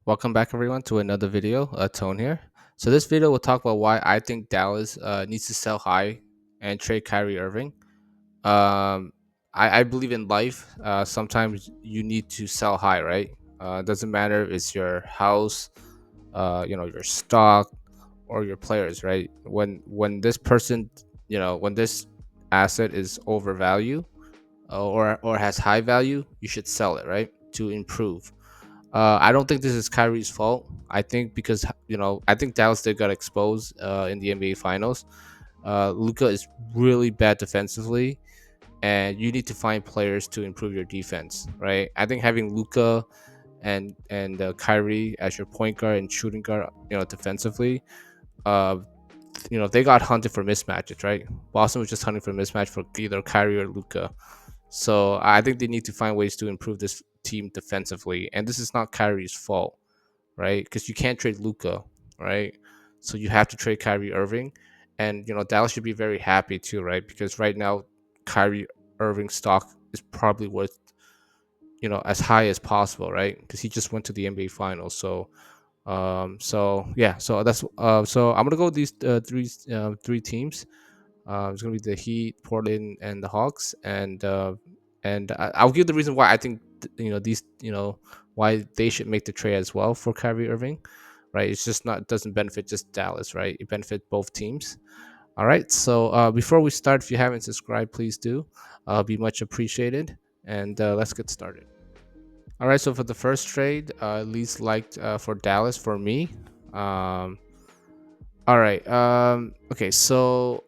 Welcome back, everyone, to another video. Tone here. So this video will talk about why I think Dallas needs to sell high and trade Kyrie Irving. Um, I believe in life. Sometimes you need to sell high, right? Doesn't matter if it's your house, your stock, or your players, right? When this person, when this asset is overvalued or has high value, you should sell it, right, to improve. I don't think this is Kyrie's fault. I think because I think Dallas did got exposed in the NBA Finals. Luca is really bad defensively, and you need to find players to improve your defense, right? I think having Luca and Kyrie as your point guard and shooting guard, defensively, uh, they got hunted for mismatches, right? Boston was just hunting for mismatch for either Kyrie or Luca. So I think they need to find ways to improve this team defensively, and this is not Kyrie's fault, right? Because you can't trade Luca, right? So you have to trade Kyrie Irving, and Dallas should be very happy too, right? Because right now, Kyrie Irving stock is probably worth as high as possible, right? Because he just went to the NBA Finals, so yeah, so I'm gonna go with these three teams. It's gonna be the Heat, Portland, and the Hawks, and I'll give the reason why I think these why they should make the trade as well for Kyrie Irving, right? It's just not doesn't benefit just Dallas, right? It benefits both teams. All right. So before we start, if you haven't subscribed, please do. Be much appreciated, and let's get started. All right. So for the first trade, least liked for Dallas for me. Um, all right. Okay. So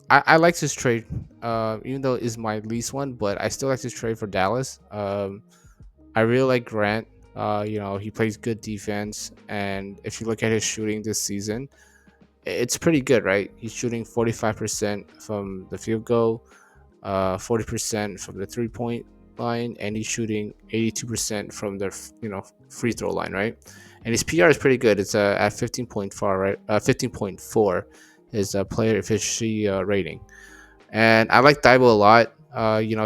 I like this trade, even though it's my least one, but I still like this trade for Dallas. I really like Grant. He plays good defense, and if you look at his shooting this season, it's pretty good, right? He's shooting 45% from the field goal, 40% from the 3 point line, and he's shooting 82% from the free throw line, right? And his PR is pretty good. It's at 15.4, right? 15.4 is a player efficiency rating. And I like Daibo a lot.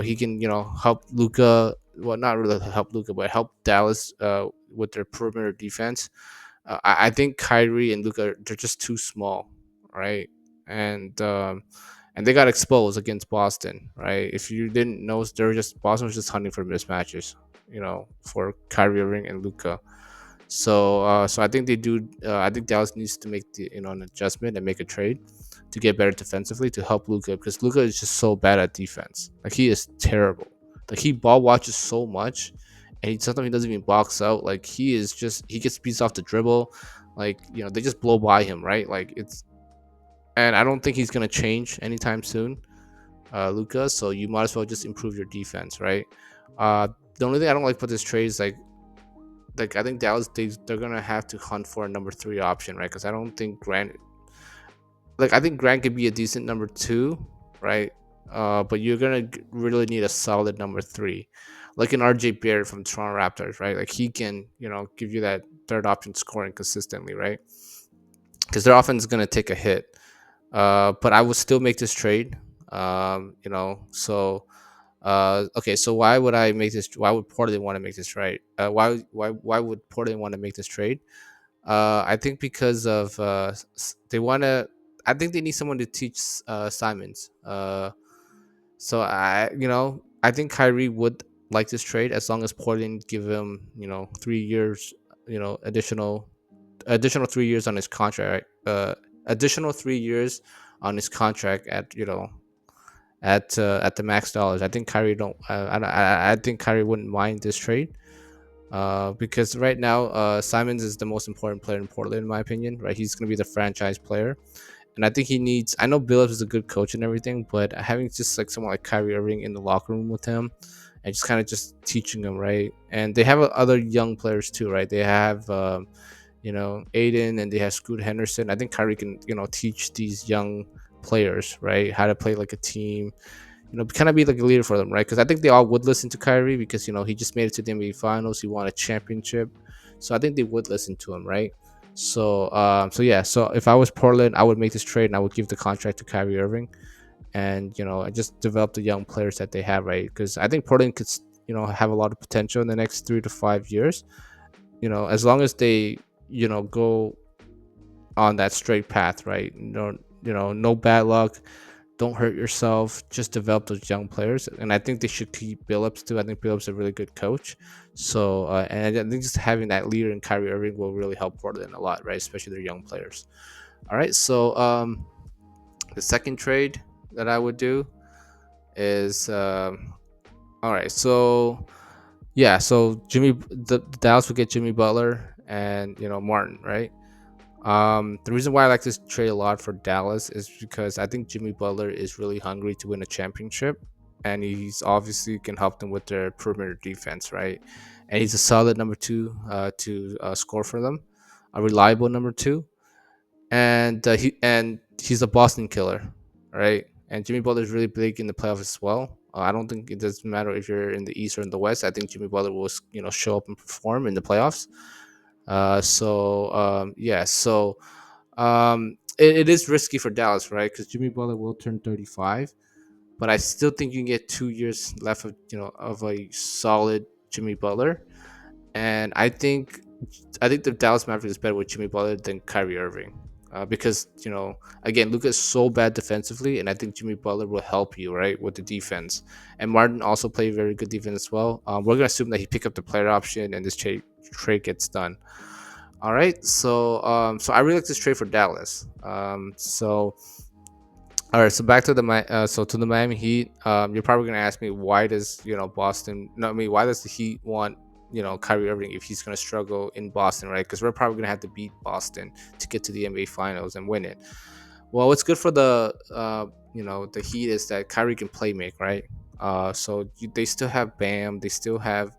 He can help Luca. Well, not really help Luca, but help Dallas with their perimeter defense. I think Kyrie and Luca, they're just too small, right? And they got exposed against Boston, right? If you didn't know, they were just Boston was just hunting for mismatches, for Kyrie Irving and Luca. So I think they do. I think Dallas needs to make an adjustment and make a trade to get better defensively to help Luca, because Luca is just so bad at defense. Like, he is terrible. Like, he ball watches so much, and sometimes he doesn't even box out. Like, he gets beats off the dribble. Like, they just blow by him, right? Like, and I don't think he's gonna change anytime soon, Luca. So you might as well just improve your defense, right? Uh, the only thing I don't like about this trade is like I think Dallas they're gonna have to hunt for a number three option, right? Because I don't think Grant, like, I think Grant could be a decent number two, right? But you're gonna really need a solid number three, like an RJ Barrett from Toronto Raptors, right? Like, he can give you that third option scoring consistently, right? Because their offense is gonna take a hit. But I would still make this trade. Okay, so why would I make this? Why would Portland want to make this trade? Why would Portland want to make this trade? I think because of they want to. I think they need someone to teach Simons. I think Kyrie would like this trade as long as Portland give him 3 years, additional 3 years on his contract. Additional 3 years on his contract at the max dollars. I think Kyrie don't. I think Kyrie wouldn't mind this trade. Because right now, Simons is the most important player in Portland, in my opinion. Right, he's gonna be the franchise player, and I think he needs. I know Billups is a good coach and everything, but having just like someone like Kyrie Irving in the locker room with him, and just kind of just teaching him, right. And they have other young players too, right? They have Aiden, and they have Scoot Henderson. I think Kyrie can teach these young players, right, how to play like a team, kind of be like a leader for them, right? Because I think they all would listen to Kyrie because he just made it to the NBA Finals. He won a championship, so I think they would listen to him, right? So yeah. So if I was Portland, I would make this trade and I would give the contract to Kyrie Irving, and I just develop the young players that they have, right? Because I think Portland could have a lot of potential in the next 3 to 5 years. as long as they go on that straight path, right? No bad luck. Don't hurt yourself. Just develop those young players, and I think they should keep Billups too. I think Billups is a really good coach. So, and I think just having that leader in Kyrie Irving will really help Portland a lot, right? Especially their young players. All right, so the second trade that I would do is all right. So yeah, so the Dallas would get Jimmy Butler and Martin, right? The reason why I like this trade a lot for Dallas is because I think Jimmy Butler is really hungry to win a championship, and he's obviously can help them with their perimeter defense, right? And he's a solid number two to score for them, a reliable number two, and he's a Boston killer, right? And Jimmy Butler is really big in the playoffs as well. I don't think it doesn't matter if you're in the East or in the West. I think Jimmy Butler will show up and perform in the playoffs. It is risky for Dallas, right? Because Jimmy Butler will turn 35, but I still think you can get 2 years left of a solid Jimmy Butler, and I think the Dallas Mavericks is better with Jimmy Butler than Kyrie Irving. Because again, Luka is so bad defensively, and I think Jimmy Butler will help you right with the defense. And Martin also played very good defense as well. We're gonna assume that he pick up the player option and this trade gets done. All right, so I really like this trade for Dallas. All right, so back to to the Miami Heat. You're probably gonna ask me why does Boston? No, I mean why does the Heat want Kyrie Irving if he's gonna struggle in Boston, right? Because we're probably gonna have to beat Boston to get to the NBA Finals and win it. Well, what's good for the Heat is that Kyrie can play make, right? They still have Bam, they still have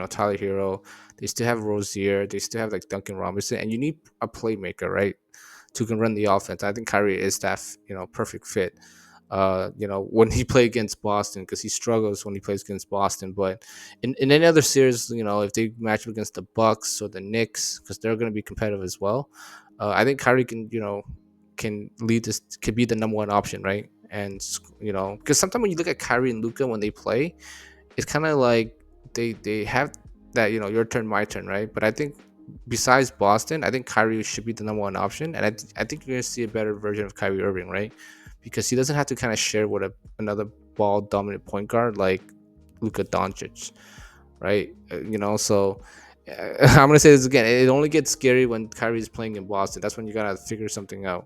Tyler Hero, they still have Rozier, they still have like Duncan Robinson, and you need a playmaker, right, to can run the offense. I think Kyrie is that perfect fit. When he play against Boston, because he struggles when he plays against Boston. But in any other series, if they match up against the Bucks or the Knicks, because they're going to be competitive as well, I think Kyrie can lead this, could be the number one option, right? And because sometimes when you look at Kyrie and Luca when they play, it's kind of like they have that your turn, my turn, right? But I think besides Boston, I think Kyrie should be the number one option, and I think you're gonna see a better version of Kyrie Irving, right? Because he doesn't have to kind of share with another ball dominant point guard like Luka Doncic, right? So I'm gonna say this again. It only gets scary when Kyrie is playing in Boston. That's when you gotta figure something out.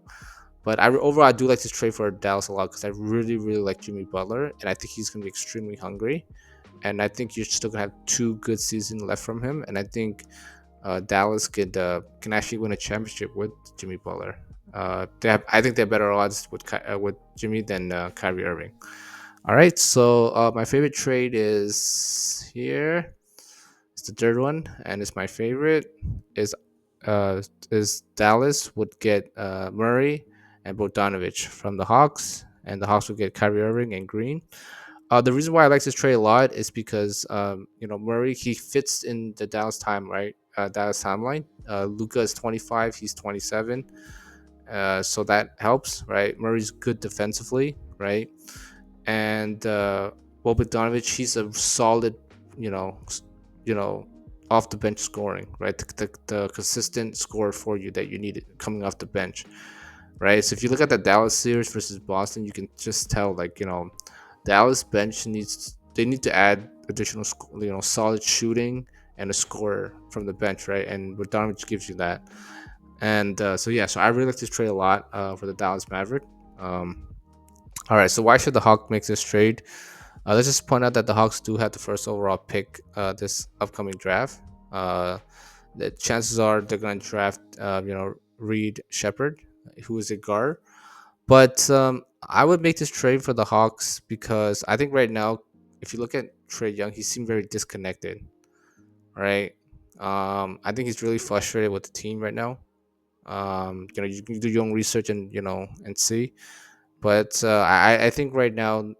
But overall, I do like this trade for Dallas a lot because I really, really like Jimmy Butler, and I think he's gonna be extremely hungry. And I think you're still gonna have 2 good seasons left from him, and I think Dallas can actually win a championship with Jimmy Butler. I think they're better odds with Jimmy than Kyrie Irving. All right, so my favorite trade is here. It's the third one, and it's my favorite. Is is Dallas would get Murray and Bogdanovich from the Hawks, and the Hawks would get Kyrie Irving and Green. The reason why I like this trade a lot is because Murray, he fits in the Dallas time, right? Dallas timeline. Luka is 25, he's 27, so that helps, right? Murray's good defensively, right? And Bogdanovich, he's a solid, you know, you know, off the bench scoring, right? The consistent score for you that you need coming off the bench, right? So if you look at the Dallas series versus Boston, you can just tell, like, Dallas bench they need to add additional, solid shooting and a scorer from the bench, right? And Bogdanovich gives you that. And so I really like this trade a lot for the Dallas Maverick. Um, all right, so why should the Hawks make this trade? Let's just point out that the Hawks do have the first overall pick this upcoming draft. The chances are they're going to draft, Reed Shepard, who is a guard. But I would make this trade for the Hawks because I think right now, if you look at Trey Young, he seemed very disconnected, right? I think he's really frustrated with the team right now. You can do your own research and and see. But I think right now,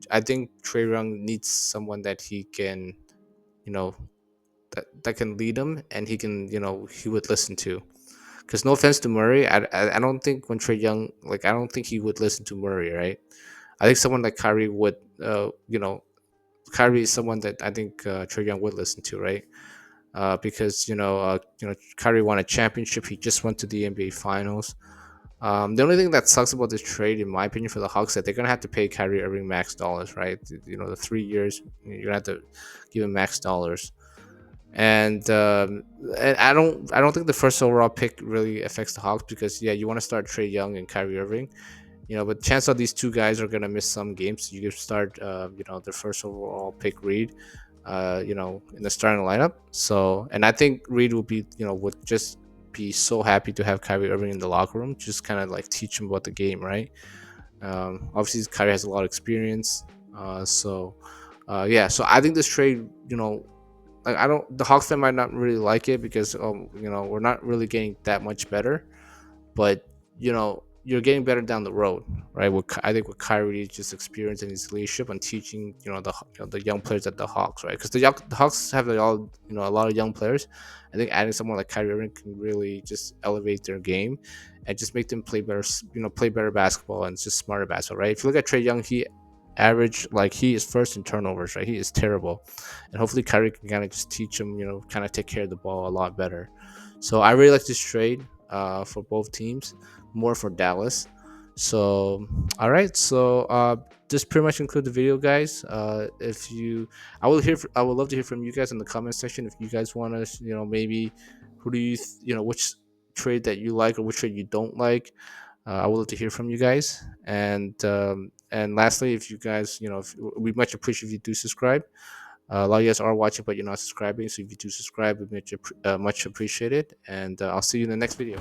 I think Trey Young needs someone that he can, you know, that can lead him and he would listen to. Because no offense to Murray, I don't think when Trey Young, like, I don't think he would listen to Murray, right? I think someone like Kyrie Kyrie is someone that I think Trey Young would listen to, right? because Kyrie won a championship. He just went to the NBA Finals. The only thing that sucks about this trade, in my opinion, for the Hawks, that they're gonna have to pay Kyrie Irving max dollars, right? The 3 years you're gonna have to give him max dollars, and I don't think the first overall pick really affects the Hawks because yeah, you want to start Trey Young and Kyrie Irving, but chance are these two guys are gonna miss some games. So you could start, their first overall pick Reed, in the starting lineup. So, and I think Reed would just be so happy to have Kyrie Irving in the locker room, just kind of like teach him about the game, right? Obviously, Kyrie has a lot of experience, yeah. So I think this trade, like I don't, the Hawks fan might not really like it because we're not really getting that much better, but you're getting better down the road, right? I think with Kyrie just experience and his leadership and teaching, the young players at the Hawks, right? Because the Hawks have a lot of young players. I think adding someone like Kyrie Irving can really just elevate their game and just make them play better, play better basketball and just smarter basketball, right? If you look at Trey Young, he is first in turnovers, right? He is terrible, and hopefully Kyrie can kind of just teach him, kind of take care of the ball a lot better. So I really like this trade for both teams, more for Dallas. So, all right. So, this pretty much conclude the video, guys. If you, I would love to hear from you guys in the comment section. If you guys want to, maybe who do you, which trade that you like or which trade you don't like. I would love to hear from you guys. And lastly, if you guys, we much appreciate if you do subscribe. A lot of you guys are watching, but you're not subscribing. So if you do subscribe, we much appreciate it. And I'll see you in the next video.